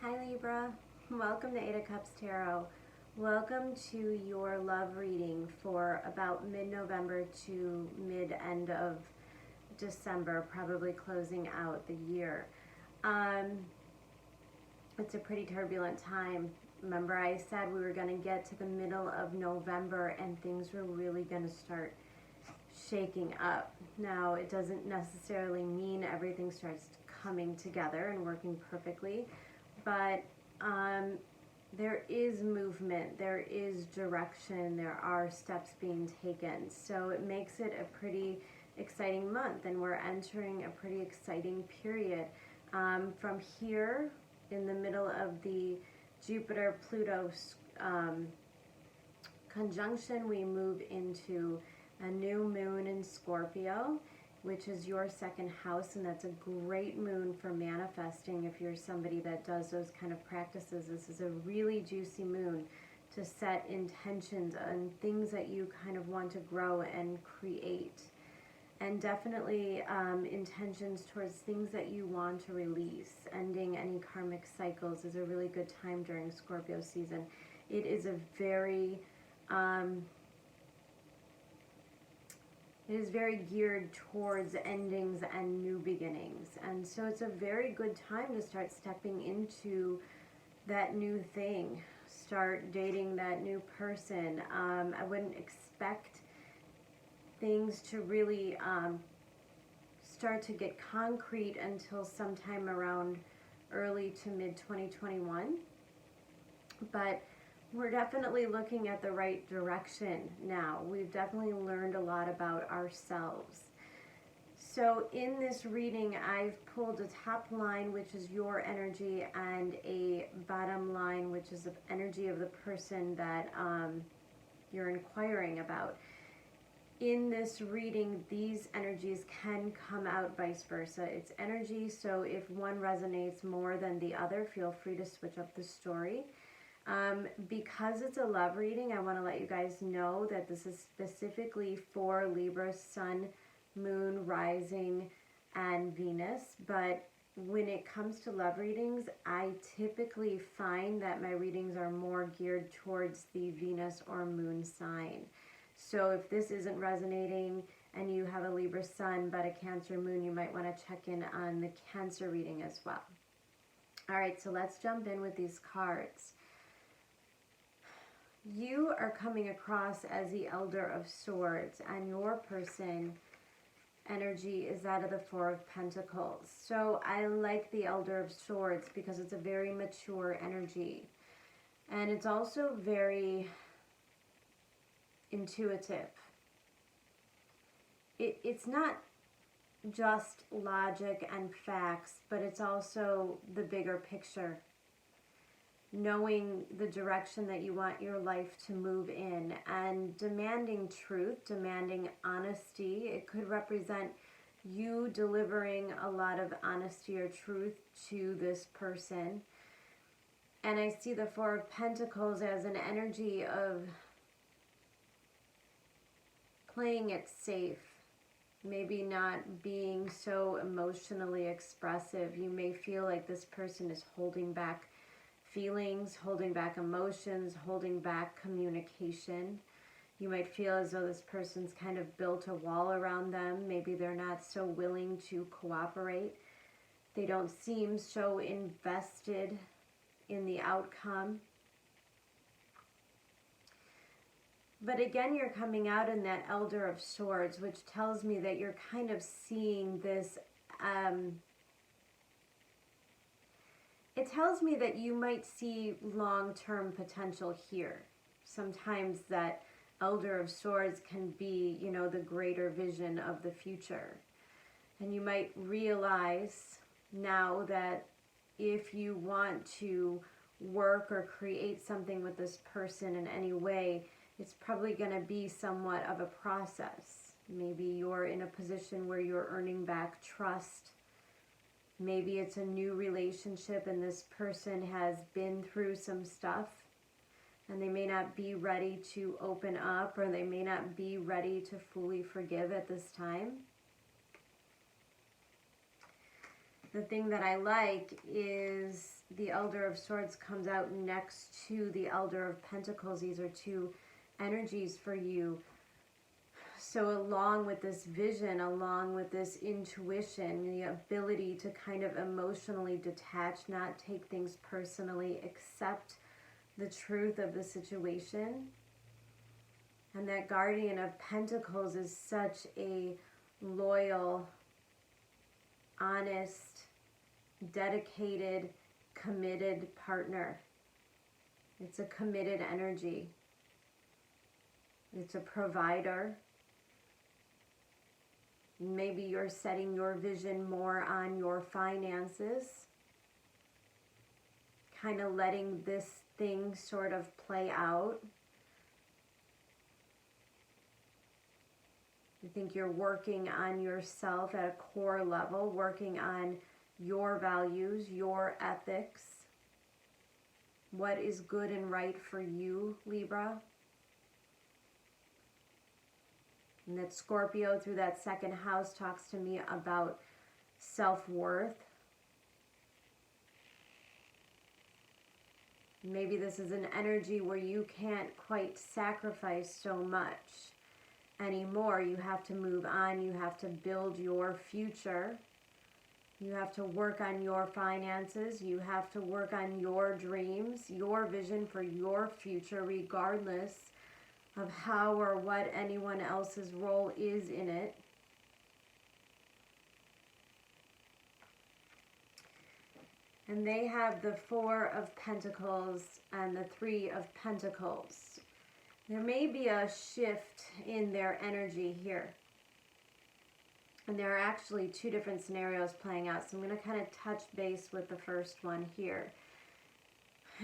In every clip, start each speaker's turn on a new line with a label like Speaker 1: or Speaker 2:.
Speaker 1: Hi Libra, welcome to 8 of Cups Tarot. Welcome to your love reading for about mid-November to mid-end of December, probably closing out the year. It's a pretty turbulent time. Remember I said we were going to get to the middle of November and things were really going to start shaking up. Now it doesn't necessarily mean everything starts coming together and working perfectly, but there is movement, there is direction, there are steps being taken. So it makes it a pretty exciting month, and we're entering a pretty exciting period. From here, in the middle of the Jupiter-Pluto conjunction, we move into a new moon in Scorpio, which is your second house, and that's a great moon for manifesting. If you're somebody that does those kind of practices, this is a really juicy moon to set intentions on things that you kind of want to grow and create. And definitely intentions towards things that you want to release. Ending any karmic cycles is a really good time during Scorpio season. It is a very It is very geared towards endings and new beginnings. And so it's a very good time to start stepping into that new thing. Start dating that new person. I wouldn't expect things to really start to get concrete until sometime around early to mid 2021. But we're definitely looking at the right direction now. We've definitely learned a lot about ourselves. So in this reading, I've pulled a top line, which is your energy, and a bottom line, which is the energy of the person that you're inquiring about. In this reading, these energies can come out vice versa. It's energy, so if one resonates more than the other, feel free to switch up the story. Because it's a love reading, I want to let you guys know that this is specifically for Libra, Sun, Moon, Rising, and Venus. But when it comes to love readings, I typically find that my readings are more geared towards the Venus or Moon sign. So if this isn't resonating and you have a Libra Sun but a Cancer Moon, you might want to check in on the Cancer reading as well. All right, so let's jump in with these cards. You are coming across as the Elder of Swords, and your person energy is that of the Four of Pentacles. So I like the Elder of Swords because it's a very mature energy, and it's also very intuitive. It's not just logic and facts, but it's also the bigger picture. Knowing the direction that you want your life to move in, and demanding truth, demanding honesty. It could represent you delivering a lot of honesty or truth to this person. And I see the Four of Pentacles as an energy of playing it safe, maybe not being so emotionally expressive. You may feel like this person is holding back feelings, holding back emotions, holding back communication. You might feel as though this person's kind of built a wall around them. Maybe they're not so willing to cooperate. They don't seem so invested in the outcome. But again, you're coming out in that Elder of Swords, which tells me that you're kind of seeing this it tells me that you might see long-term potential here. Sometimes that Elder of Swords can be, you know, the greater vision of the future. And you might realize now that if you want to work or create something with this person in any way, it's probably going to be somewhat of a process. Maybe you're in a position where you're earning back trust. Maybe it's a new relationship and this person has been through some stuff and they may not be ready to open up, or they may not be ready to fully forgive at this time. the thing that I like is the Elder of Swords comes out next to the Elder of Pentacles. These are two energies for you. So along with this vision, along with this intuition, the ability to kind of emotionally detach, not take things personally, accept the truth of the situation. And that Guardian of Pentacles is such a loyal, honest, dedicated, committed partner. It's a committed energy. It's a provider. Maybe you're setting your vision more on your finances, kind of letting this thing sort of play out. I think you're working on yourself at a core level, working on your values, your ethics, what is good and right for you, Libra. And that Scorpio through that second house talks to me about self-worth. Maybe this is an energy where you can't quite sacrifice so much anymore. You have to move on. You have to build your future. You have to work on your finances. You have to work on your dreams, your vision for your future, regardless of how or what anyone else's role is in it. And they have the Four of Pentacles and the Three of Pentacles. There may be a shift in their energy here. And there are actually two different scenarios playing out. So I'm going to kind of touch base with the first one here.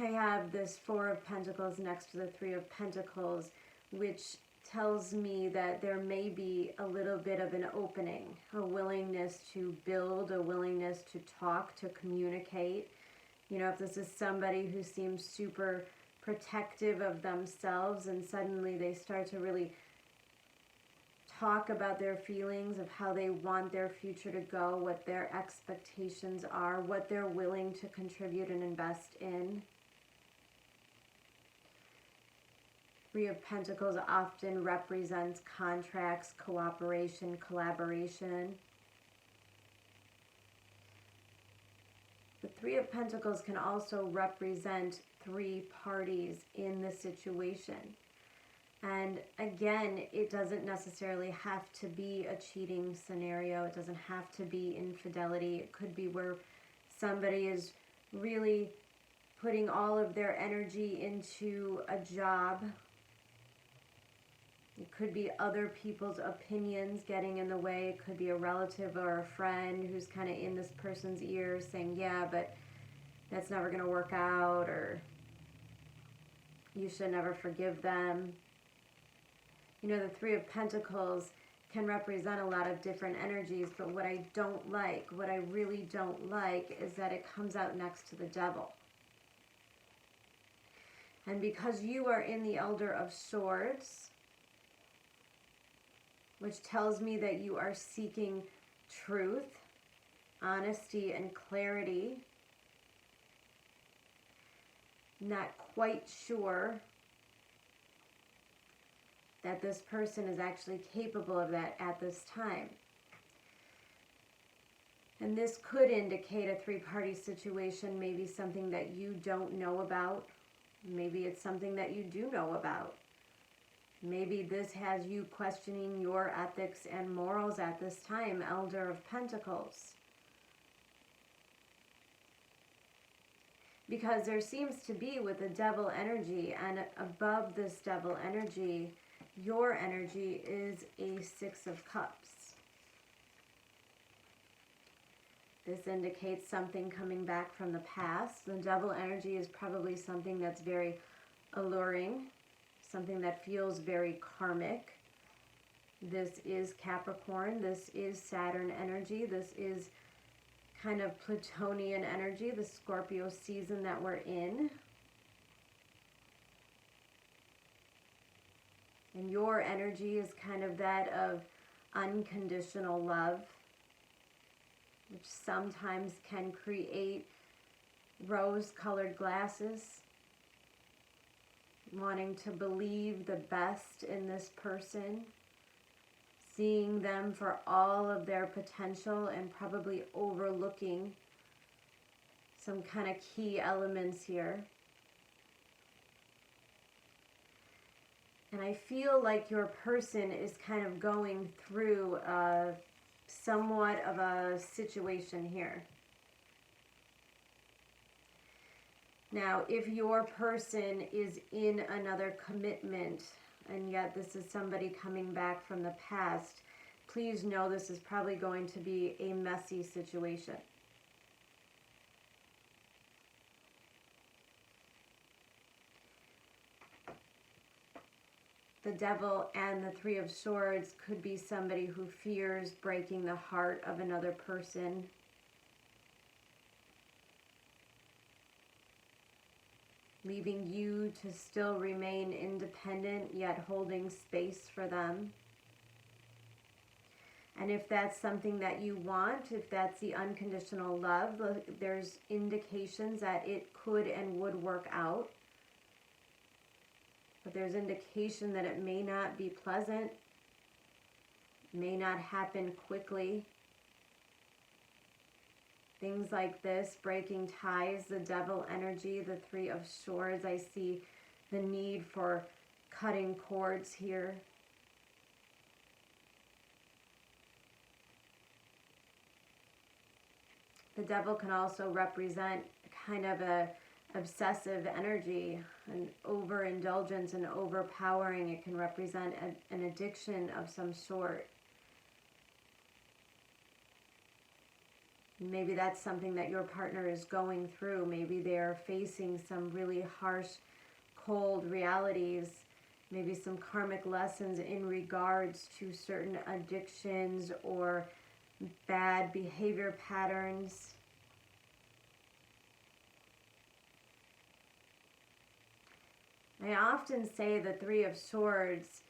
Speaker 1: I have this Four of Pentacles next to the Three of Pentacles, which tells me that there may be a little bit of an opening, a willingness to build, a willingness to talk, to communicate. You know, if this is somebody who seems super protective of themselves and suddenly they start to really talk about their feelings, of how they want their future to go, what their expectations are, what they're willing to contribute and invest in. Three of Pentacles often represents contracts, cooperation, collaboration. The Three of Pentacles can also represent three parties in the situation. And again, it doesn't necessarily have to be a cheating scenario. It doesn't have to be infidelity. It could be where somebody is really putting all of their energy into a job. It could be other people's opinions getting in the way. It could be a relative or a friend who's kind of in this person's ear saying, yeah, but that's never going to work out, or you should never forgive them. You know, the Three of Pentacles can represent a lot of different energies, but what I don't like, what I really don't like, is that it comes out next to the Devil. And because you are in the Elder of Swords, which tells me that you are seeking truth, honesty, and clarity, not quite sure that this person is actually capable of that at this time. And this could indicate a three-party situation, maybe something that you don't know about. Maybe it's something that you do know about. Maybe this has you questioning your ethics and morals at this time, Elder of Pentacles. Because there seems to be, with the Devil energy, and above this Devil energy, your energy is a Six of Cups. This indicates something coming back from the past. The Devil energy is probably something that's very alluring, something that feels very karmic. This is Capricorn. This is Saturn energy. This is kind of Plutonian energy, the Scorpio season that we're in. And your energy is kind of that of unconditional love. which sometimes can create rose-colored glasses, wanting to believe the best in this person, seeing them for all of their potential and probably overlooking some kind of key elements here. And I feel like your person is kind of going through somewhat of a situation here. Now, if your person is in another commitment, and yet this is somebody coming back from the past, please know this is probably going to be a messy situation. The Devil and the Three of Swords could be somebody who fears breaking the heart of another person. Leaving you to still remain independent, yet holding space for them. And if that's something that you want, if that's the unconditional love, there's indications that it could and would work out. But there's indication that it may not be pleasant, may not happen quickly. Things like this, breaking ties, the Devil energy, the Three of Swords. I see the need for cutting cords here. The Devil can also represent kind of a obsessive energy, an overindulgence and overpowering. It can represent an addiction of some sort. Maybe that's something that your partner is going through. Maybe they're facing some really harsh, cold realities, maybe some karmic lessons in regards to certain addictions or bad behavior patterns. I often say the Three of Swords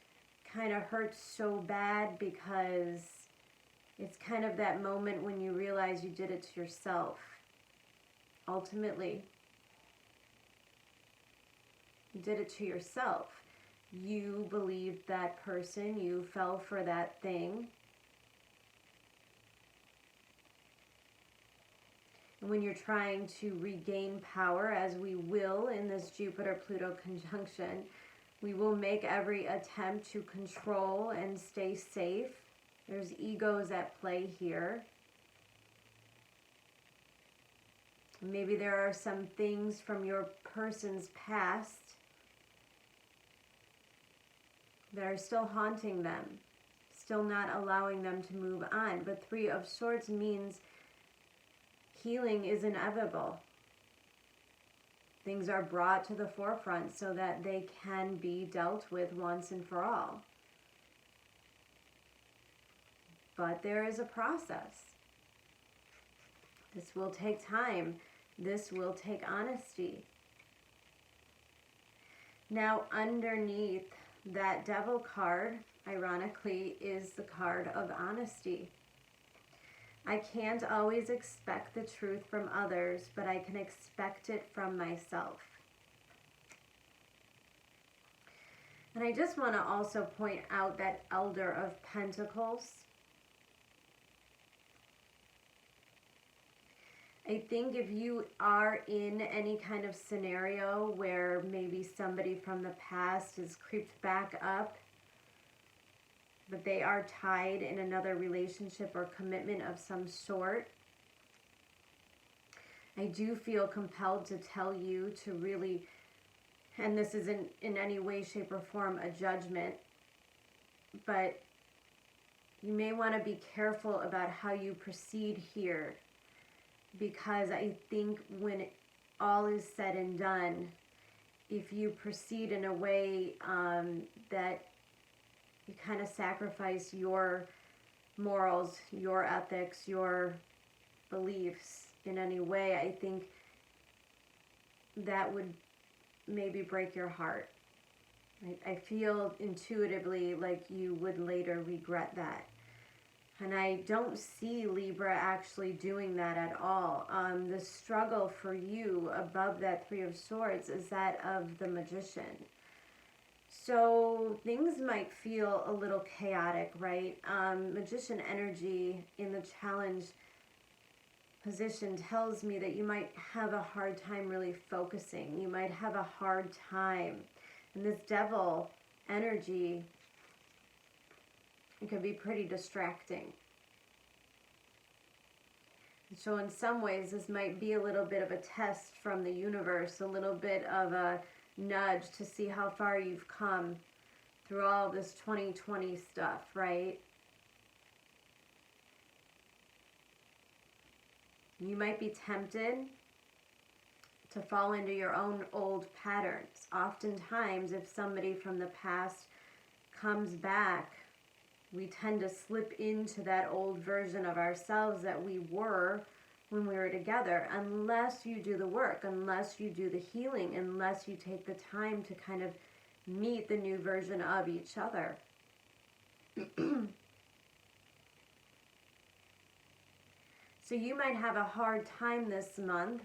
Speaker 1: kind of hurts so bad because it's kind of that moment when you realize you did it to yourself. Ultimately, you did it to yourself. You believed that person, you fell for that thing. And when you're trying to regain power, as we will in this Jupiter-Pluto conjunction, we will make every attempt to control and stay safe. There's egos at play here. Maybe there are some things from your person's past that are still haunting them, still not allowing them to move on. But Three of Swords means healing is inevitable. Things are brought to the forefront so that they can be dealt with once and for all. But there is a process. This will take time. This will take honesty. Now, underneath that Devil card, ironically, is the card of honesty. I can't always expect the truth from others, but I can expect it from myself. And I just want to also point out that Elder of Pentacles. I think if you are in any kind of scenario where maybe somebody from the past has creeped back up, but they are tied in another relationship or commitment of some sort, I do feel compelled to tell you to really, and this isn't in any way, shape, or form a judgment, but you may want to be careful about how you proceed here, because I think when all is said and done, if you proceed in a way that you kind of sacrifice your morals, your ethics, your beliefs in any way, I think that would maybe break your heart. I feel intuitively like you would later regret that. And I don't see Libra actually doing that at all. The struggle for you above that Three of Swords is that of the Magician. So things might feel a little chaotic, right? Magician energy in the challenge position tells me that you might have a hard time really focusing. You might have a hard time. And this Devil energy, it can be pretty distracting. So in some ways, this might be a little bit of a test from the universe, a little bit of a nudge to see how far you've come through all this 2020 stuff, right? You might be tempted to fall into your own old patterns. Oftentimes, if somebody from the past comes back, we tend to slip into that old version of ourselves that we were when we were together, unless you do the work, unless you do the healing, unless you take the time to kind of meet the new version of each other. So you might have a hard time this month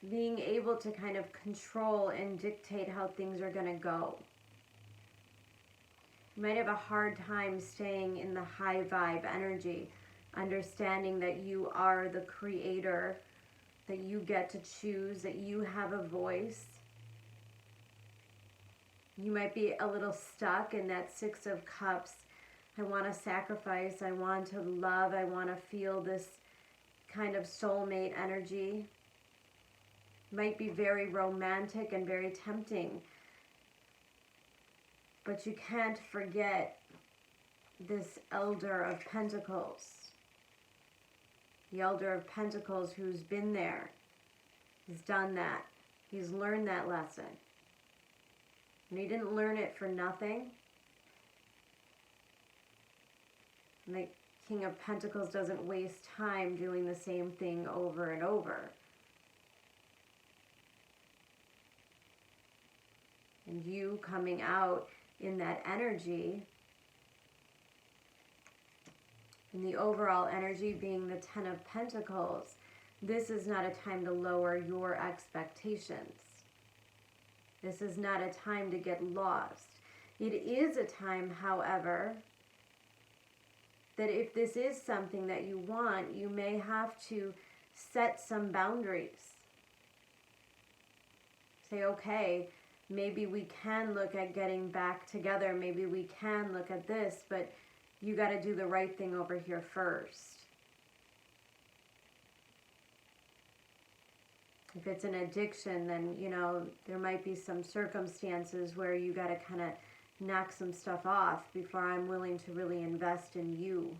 Speaker 1: being able to kind of control and dictate how things are going to go. You might have a hard time staying in the high vibe energy, understanding that you are the creator, that you get to choose, that you have a voice. You might be a little stuck in that Six of Cups. I want to sacrifice, I want to love, I want to feel this kind of soulmate energy. Might be very romantic and very tempting. But you can't forget this Elder of Pentacles. The Elder of Pentacles who's been there. He's done that. He's learned that lesson. And he didn't learn it for nothing. And the King of Pentacles doesn't waste time doing the same thing over and over. And you coming out in that energy, and the overall energy being the Ten of Pentacles, this is not a time to lower your expectations. This is not a time to get lost. It is a time, however, that if this is something that you want, you may have to set some boundaries. Say, okay, maybe we can look at getting back together. Maybe we can look at this, but you got to do the right thing over here first. If it's an addiction, then, you know, there might be some circumstances where you got to kind of knock some stuff off before I'm willing to really invest in you.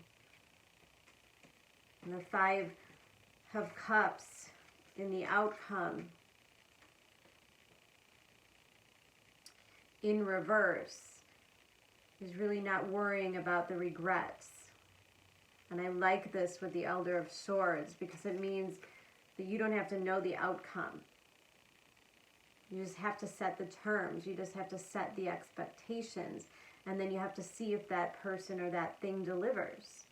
Speaker 1: And the Five of Cups in the outcome, in reverse, is really not worrying about the regrets. And I like this with the Elder of Swords because it means that you don't have to know the outcome. You just have to set the terms. You just have to set the expectations. And then you have to see if that person or that thing delivers.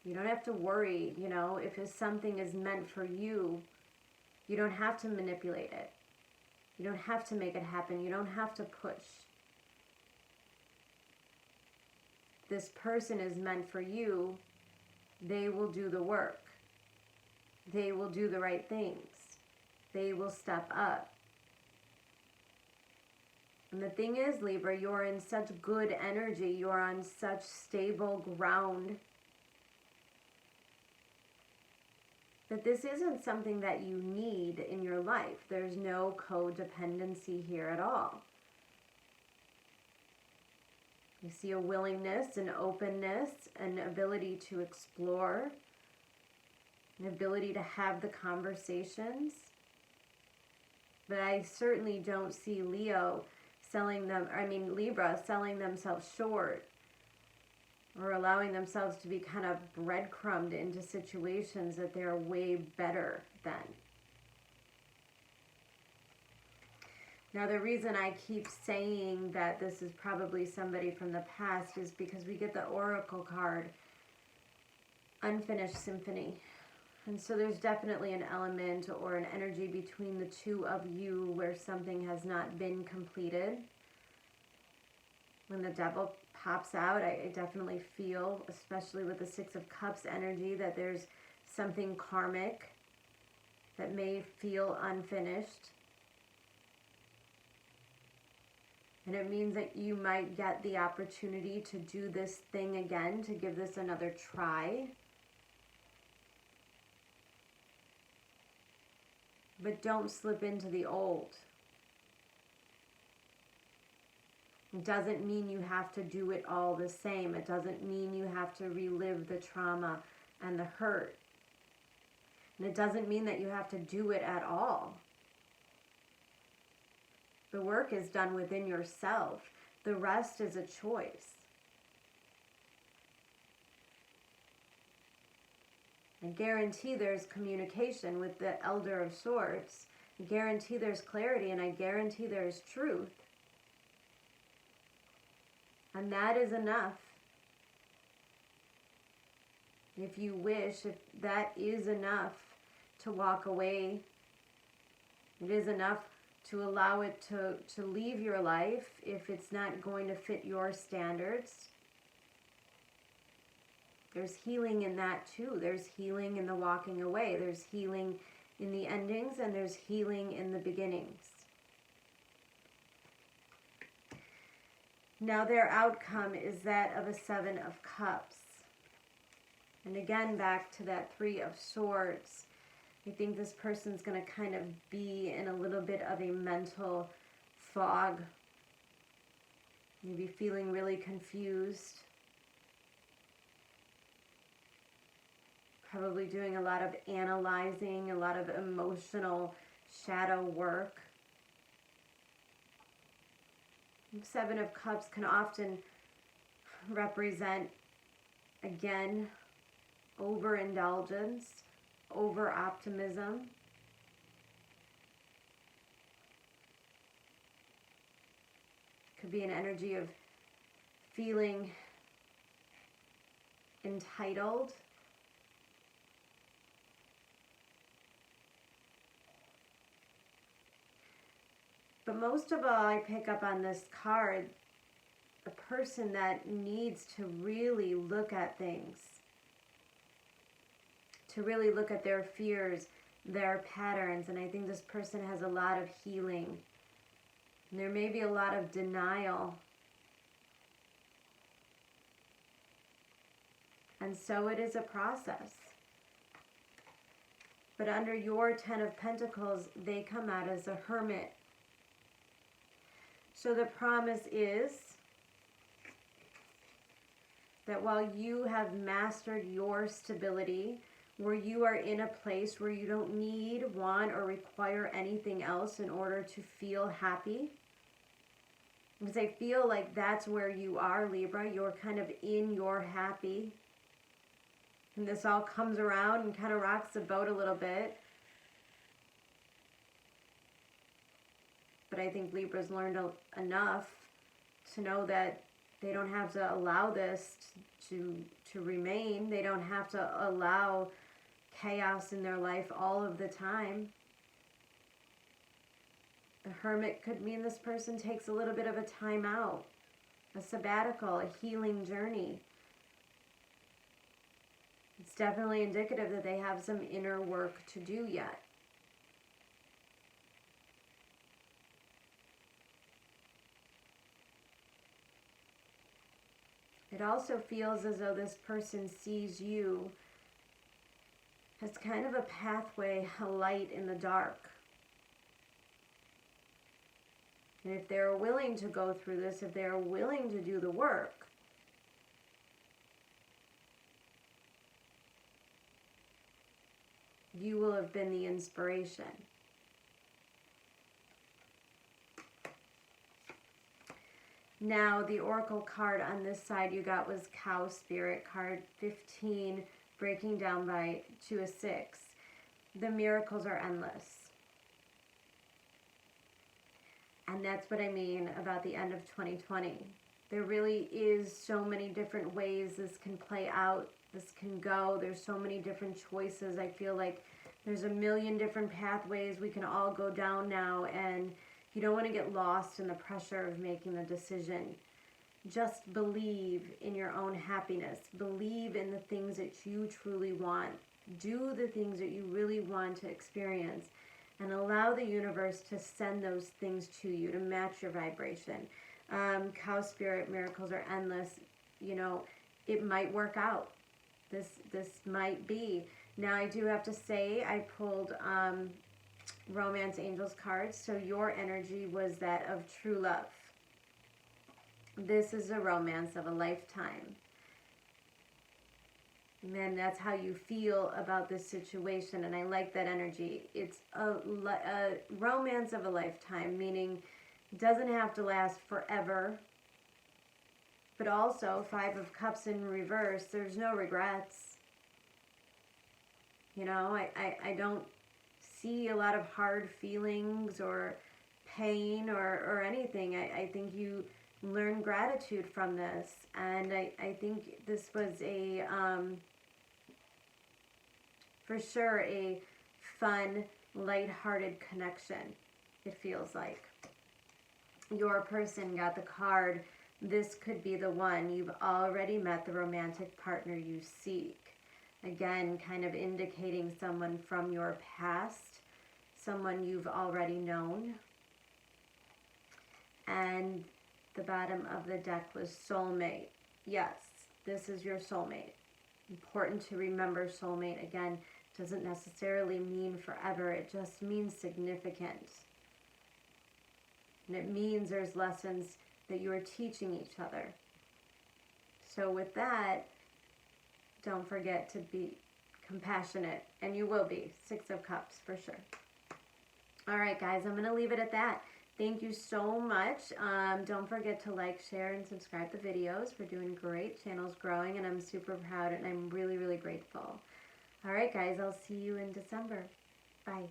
Speaker 1: You don't have to worry, you know, if something is meant for you, you don't have to manipulate it. You don't have to make it happen. You don't have to push. This person is meant for you. They will do the work. They will do the right things. They will step up. And the thing is, Libra, you're in such good energy. You're on such stable ground that this isn't something that you need in your life. There's no codependency here at all. You see a willingness, an openness, an ability to explore, an ability to have the conversations. But I certainly don't see Libra selling themselves short or allowing themselves to be kind of breadcrumbed into situations that they're way better than. Now, the reason I keep saying that this is probably somebody from the past is because we get the Oracle card, Unfinished Symphony. And so there's definitely an element or an energy between the two of you where something has not been completed. When the Devil pops out, I definitely feel, especially with the Six of Cups energy, that there's something karmic that may feel unfinished. And it means that you might get the opportunity to do this thing again, to give this another try. But don't slip into the old. It doesn't mean you have to do it all the same. It doesn't mean you have to relive the trauma and the hurt. And it doesn't mean that you have to do it at all. The work is done within yourself. The rest is a choice. I guarantee there's communication with the Elder of Swords. I guarantee there's clarity, and I guarantee there's truth. And that is enough. If you wish, if that is enough to walk away, it is enough to allow it to leave your life if it's not going to fit your standards. There's healing in that too. There's healing in the walking away. There's healing in the endings, and there's healing in the beginnings. Now their outcome is that of a Seven of Cups. And again, back to that Three of Swords. I think this person's going to kind of be in a little bit of a mental fog. Maybe feeling really confused. Probably doing a lot of analyzing, a lot of emotional shadow work. Seven of Cups can often represent, again, overindulgence, over-optimism. Could be an energy of feeling entitled. But most of all, I pick up on this card, a person that needs to really look at things, to really look at their fears, their patterns. And I think this person has a lot of healing. And there may be a lot of denial. And so it is a process. But under your Ten of Pentacles, they come out as a hermit. So the promise is that while you have mastered your stability, where you are in a place where you don't need, want, or require anything else in order to feel happy, because I feel like that's where you are, Libra. You're kind of in your happy. And this all comes around and kind of rocks the boat a little bit. But I think Libra's learned enough to know that they don't have to allow this to remain. They don't have to allow chaos in their life all of the time. The Hermit could mean this person takes a little bit of a time out, a sabbatical, a healing journey. It's definitely indicative that they have some inner work to do yet. It also feels as though this person sees you as kind of a pathway, a light in the dark. And if they're willing to go through this, if they're willing to do the work, you will have been the inspiration. Now, the Oracle card on this side you got was Cow Spirit, card 15, breaking down to a 6. The miracles are endless. And that's what I mean about the end of 2020. There really is so many different ways this can play out, this can go. There's so many different choices. I feel like there's a million different pathways we can all go down now, and you don't want to get lost in the pressure of making the decision. Just believe in your own happiness. Believe in the things that you truly want. Do the things that you really want to experience, and allow the universe to send those things to you to match your vibration. Cow spirit, miracles are endless. You know, it might work out. This might be. Now, I do have to say, I pulled Romance Angels cards, so your energy was that of true love. This is a romance of a lifetime. And that's how you feel about this situation, and I like that energy. It's a romance of a lifetime, meaning it doesn't have to last forever. But also, 5 of Cups in reverse, there's no regrets. You know, I don't see a lot of hard feelings or pain or anything. I think you learn gratitude from this, and I think this was a for sure a fun, lighthearted connection. It feels like your person got the card. This could be the one. You've already met the romantic partner you seek. Again, kind of indicating someone from your past, someone you've already known. And the bottom of the deck was soulmate. Yes, this is your soulmate. Important to remember, soulmate, again, doesn't necessarily mean forever. It just means significant. And it means there's lessons that you are teaching each other. So with that, don't forget to be compassionate. And you will be. 6 of Cups, for sure. All right, guys, I'm going to leave it at that. Thank you so much. Don't forget to like, share, and subscribe to the videos. We're doing great. Channel's growing, and I'm super proud, and I'm really, really grateful. All right, guys, I'll see you in December. Bye.